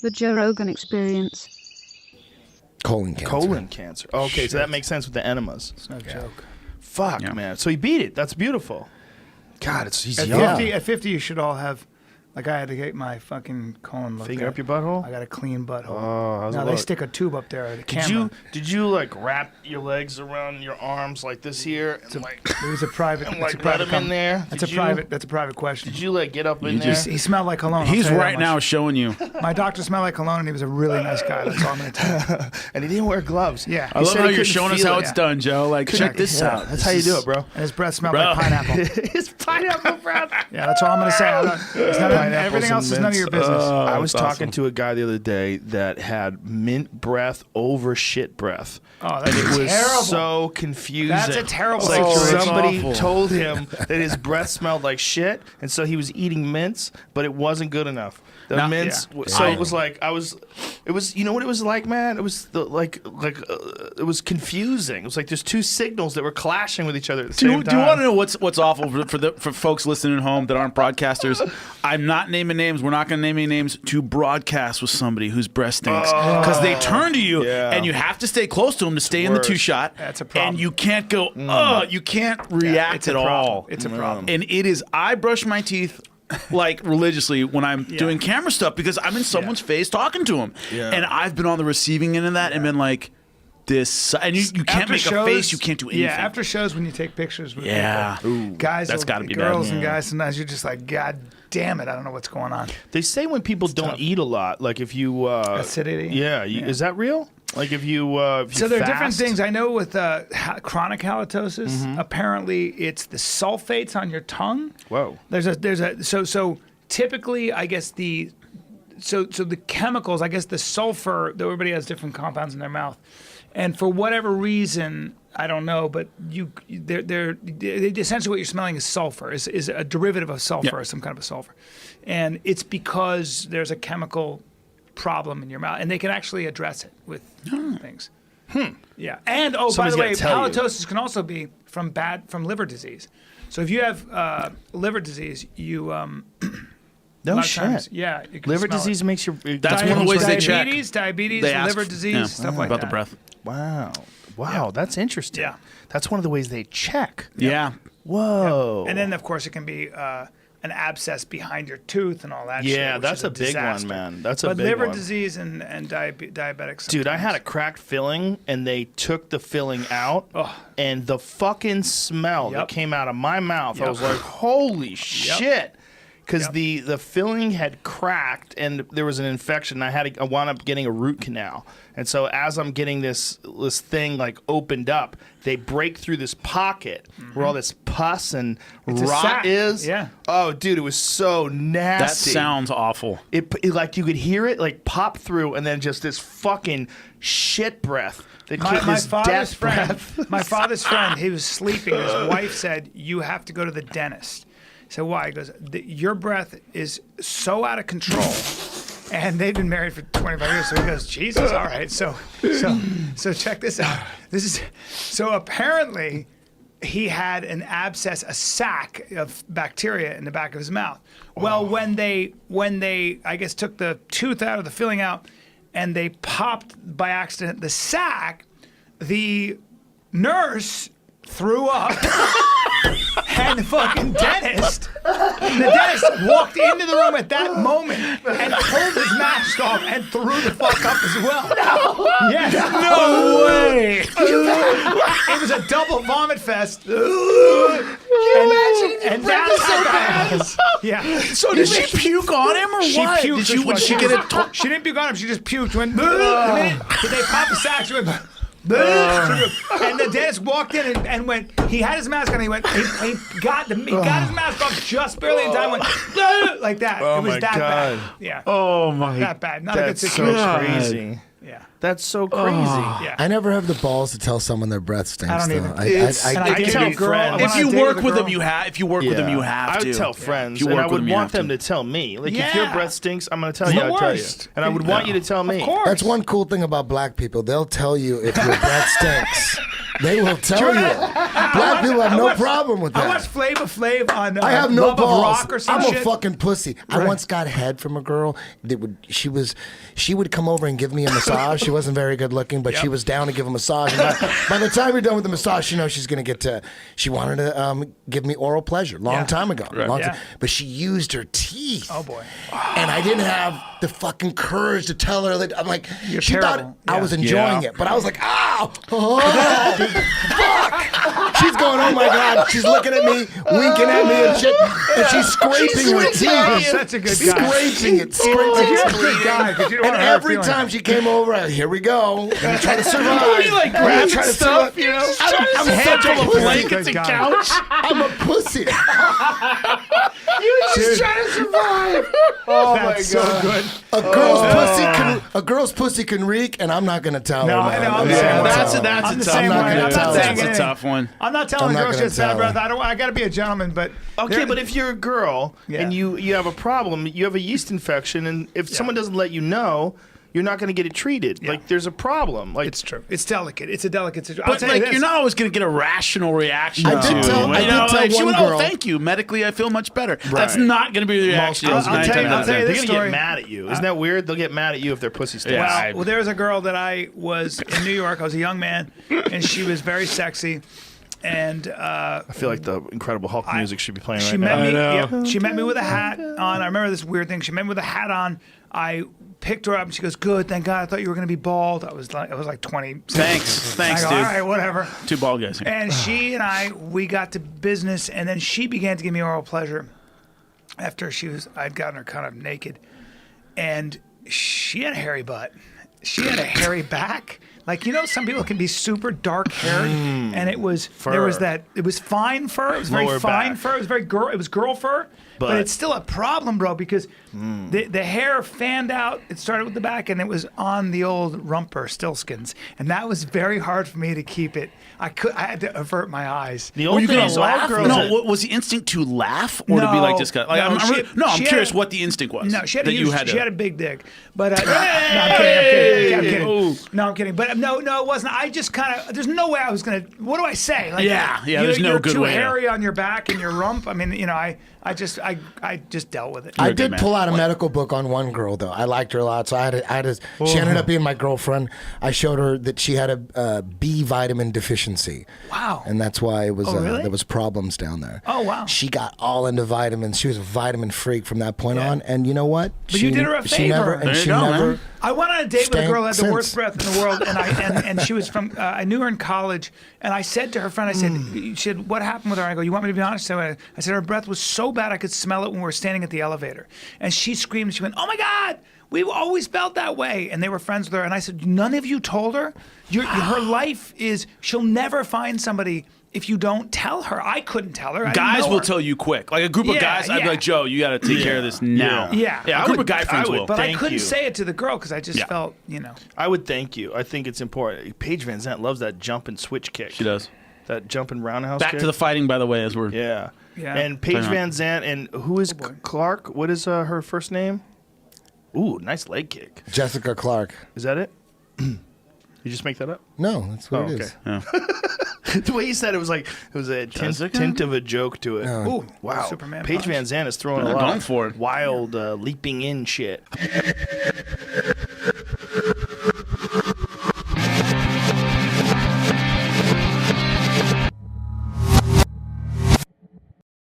The Joe Rogan Experience. Colon cancer. Colon cancer. Okay, so that makes sense with the enemas. It's no joke. Fuck, man. So he beat it. That's beautiful. God, he's At young. 50, at 50, you should all have. Like, I had to get my fucking colon looked Finger at. up your butthole? I got a clean butthole. Oh, how's it now they look? stick a tube up there at the camera. Did you like wrap your legs around your arms like this here and like It was a private. and it's like a let private him in there? That's a private. That's a private question. Did you like get up in there? He smelled like cologne. He's I'll tell you right that now much. showing you. My doctor smelled like cologne, and he was a really nice guy. That's all I'm going to tell you. And he didn't wear gloves. Yeah. I He love said how he you're couldn't showing us feel how it. it's done, Joe. Like, check this Yeah, out. that's how you do it, bro. And his breath smelled Bro. like pineapple. His pineapple breath. Yeah, that's all I'm going to say. It's none of, Pineapples everything and else is none of your mints. business. I was that's talking awesome. to a guy the other day that had mint breath over shit breath. Oh, that's and it was terrible. so confusing. That's a terrible It's like situation. somebody Awful. told him that his breath smelled like shit, and so he was eating mints, but it wasn't good enough. The Now- mints. Yeah. So it was like it was. You know what it was like, man? It was it was confusing. It was like there's two signals that were clashing with each other at the Do same you time. want to know what's awful for folks listening at home that aren't broadcasters? I'm not naming names. We're not going to name any names. To broadcast with somebody whose breast stinks because they turn to you Yeah. and you have to stay close to them to stay in the worse. 2-shot. That's a problem. And you can't go. You can't react it's at a problem. all. It's a problem. And it is. I brush my teeth. Like religiously when I'm doing camera stuff because I'm in someone's face talking to them, and I've been on the receiving end of that and been like, "This," and you can't After make shows, a face, you can't do anything. Yeah, after shows when you take pictures with people, guys, that's will- gotta be girls bad. and guys. Sometimes you're just like, God damn it, I don't know what's going on. They say when people don't tough. eat a lot, like if you Acidity? Yeah, is that real? Like if you So there are different fast? things. I know with chronic halitosis, apparently it's the sulfates on your tongue. Whoa. There's a so typically I guess the chemicals, I guess the sulfur, though everybody has different compounds in their mouth, and for whatever reason, I don't know, but they're essentially what you're smelling is sulfur, is a derivative of sulfur or some kind of a sulfur, and it's because there's a chemical problem in your mouth, and they can actually address it with things. Yeah, and by Somebody's the way, gotta tell you. halitosis can also be from liver disease. So if you have liver disease, you a No lot of shit. times, yeah, you can Liver smell disease it. makes your. That's one of the ways they check. Diabetes, They ask liver disease, stuff like about that. the breath. Wow, that's interesting. Yeah. That's one of the ways they check. Yeah. Whoa. And then, of course, it can be an abscess behind your tooth and all that shit. Yeah, which that's is a big one, disaster. man. That's a but big liver one. disease and diabetics. Dude, I had a sometimes. cracked filling, and they took the filling out, and the fucking smell that Yep. came out of my mouth, I Yep. was like, holy shit. Because the filling had cracked, and there was an infection. I wound up getting a root canal. And so as I'm getting this thing like opened up, they break through this pocket where all this pus and It's a rot sac. is. Yeah. Oh, dude, it was so That nasty. sounds awful. It like you could hear it like pop through, and then just this fucking shit breath. My This father's death friend, breath. my father's friend, he was sleeping. His wife said, "You have to go to the dentist." I said, "Why?" He goes, "Your breath is so out of control." And they've been married for 25 years. So he goes, "Jesus, all right." So check this out. So apparently he had an abscess, a sac of bacteria in the back of his mouth. Well, when they I guess took the tooth out or the filling out, and they popped by accident the sac, the nurse threw up. And the fucking dentist walked into the room at that moment and pulled his mask off and threw the fuck up as well. No! Yes. No way. It was a double vomit fest. Can you imagine? And that's how bad it was. Yeah. So did she puke on him or She what? puked. When she get it? She didn't puke on him. She just puked. Went. Did they pop the sack? She went. And the dentist walked in and went. He had his mask on. He went. He got his mask off just barely in time. Went like that. Oh it was my that God. bad. Yeah. Oh my. That bad. Not a good That's so situation. crazy. Yeah. That's so crazy. Yeah. I never have the balls to tell someone their breath stinks. I don't though. either. I And I can did tell a girl. friends. I went If on a you date work a with them, girl. you have. If you work with them, you have I to. would tell friends, If you and work I with would them, you want have them to. to tell me. Like, if your Yeah. breath stinks, I'm going to tell It's you. the I'll tell you. worst. And I would want you to tell me. Of course. That's one cool thing about black people. They'll tell you if your breath stinks. They will tell you. Black people have no problem with I watched that. Flavor Flav on I have no Love balls. of Rock or some I'm shit. a fucking pussy. I once got head from a girl that she would come over and give me a massage. She wasn't very good looking, but she was down to give a massage. And by the time you're done with the massage, you know she's gonna get to. She wanted to give me oral pleasure long time ago. But she used her teeth. Oh boy. And I didn't have the fucking courage to tell her that. I'm like, You're she terrible. thought I was enjoying it, but I was like, ow, fuck. She's going, oh my God. She's looking at me, winking at me and shit, and she's scraping her You're teeth. such a good guy. Scraping it, You're a good guy, 'cause you don't And want to hurt every feelings. time she came over, here we go. Gonna try to survive. You like I'm gonna grabbing try to stuff, survive. you know? I'm Head such a over pussy. blankets and God. couch. I'm a pussy. You just trying to survive. Oh That's so good. A girl's pussy can reek, and I'm not gonna tell No, her. I man. know, I'm I'm the not same gonna way. tell That's her. a tough I'm the same not way. gonna I'm tell not her. saying That's a anything. tough one. I'm not telling I'm the not girl she gonna has bad tell breath. her. I got to be a gentleman, but Okay, but if you're a girl Yeah. and you have a problem, you have a yeast infection, and if someone doesn't let you know, you're not going to get it treated. Like there's a problem. Like it's true. It's delicate. It's a delicate situation. But like, you're not always going to get a rational reaction. I did to tell- it. I You did know, tell like, she one went, girl- "Oh, thank you. Medically, I feel much better." That's Right. not going to be the reaction. Most I'll tell you They're this going to story. get mad at you. Isn't that weird? They'll get mad at you if their pussy stinks. Yeah. Well, there was a girl that I was in New York. I was a young man, and she was very sexy. And I feel like the Incredible Hulk music should be playing she right met now. me. Yep, she met me with a hat on. I remember this weird thing. She met me with a hat on. I picked her up, and she goes, "Good, thank God. I thought you were going to be bald." I was like 20. Thanks, I go, dude. all right, whatever. Two bald guys here. And she and we got to business, and then she began to give me oral pleasure after I'd gotten her kind of naked, and she had a hairy butt. She had a hairy back. Like, you know, some people can be super dark haired, and it was there was that it was fine fur. It was very Lower fine back. fur. It was very girl. It was girl fur, but it's still a problem, bro, because the hair fanned out. It started with the back, and it was on the old rumper stillskins, and that was very hard for me to keep it. I had to avert my eyes. The Were old you going days, to all laugh? girls. No, had- was the instinct to laugh or to be like this guy? Like, No, I'm she curious had- what the instinct was. No, she had that a you huge, had. she To, had a big dick, but no, I'm kidding. I'm kidding. Ooh. No, I'm kidding. But no, it wasn't. I just kind of. There's no way I was gonna. What do I say? Like, Yeah, there's no you're good too way to- hairy on your back and your rump. I mean, you know, I just dealt with it. I You're a good did man. pull out a medical book on one girl though. I liked her a lot, so she ended up being my girlfriend. I showed her that she had a B vitamin deficiency. Wow. And that's why it was really? there was problems down there. Oh, wow. She got all into vitamins. She was a vitamin freak from that point on. And you know what? But you did her a She never, favor. and There you she go, never. man. I went on a date with a girl who had the Stank worst since. breath in the world, and she was from. I knew her in college, and I said to her friend, I said, she said, "What happened with her?" I go, "You want me to be honest?" I said, "Her breath was so bad I could smell it when we were standing at the elevator." And she screamed. She went, "Oh my God! We've always felt that way." And they were friends with her. And I said, "None of you told her? Her life is she'll never find somebody." If you don't tell her, I couldn't tell her. I didn't Guys know will her. tell you quick. Like a group of Yeah, guys, I'd be yeah. like, "Joe, you got to take care of this now." Yeah. yeah. I A group would- of guy friends I would will. But I Thank couldn't you. say it to the girl because I just Yeah. felt, you know. I would thank you. I think it's important. Paige Van Zandt loves that jump and switch kick. She does. That jump and roundhouse Back kick. to the fighting, by the way, as we're. Yeah. Yeah. And Paige Sorry, Van Zandt, and who is Clark? What is her first name? Ooh, nice leg kick. Jessica Clark. Is that it? You just make that up? No, that's what Oh, it is. okay. The way you said it was like it was a Jessica? tint of a joke to it. Ooh, Wow. Superman Paige punch. Van Zandt is throwing They're a lot going of for it. wild leaping in shit.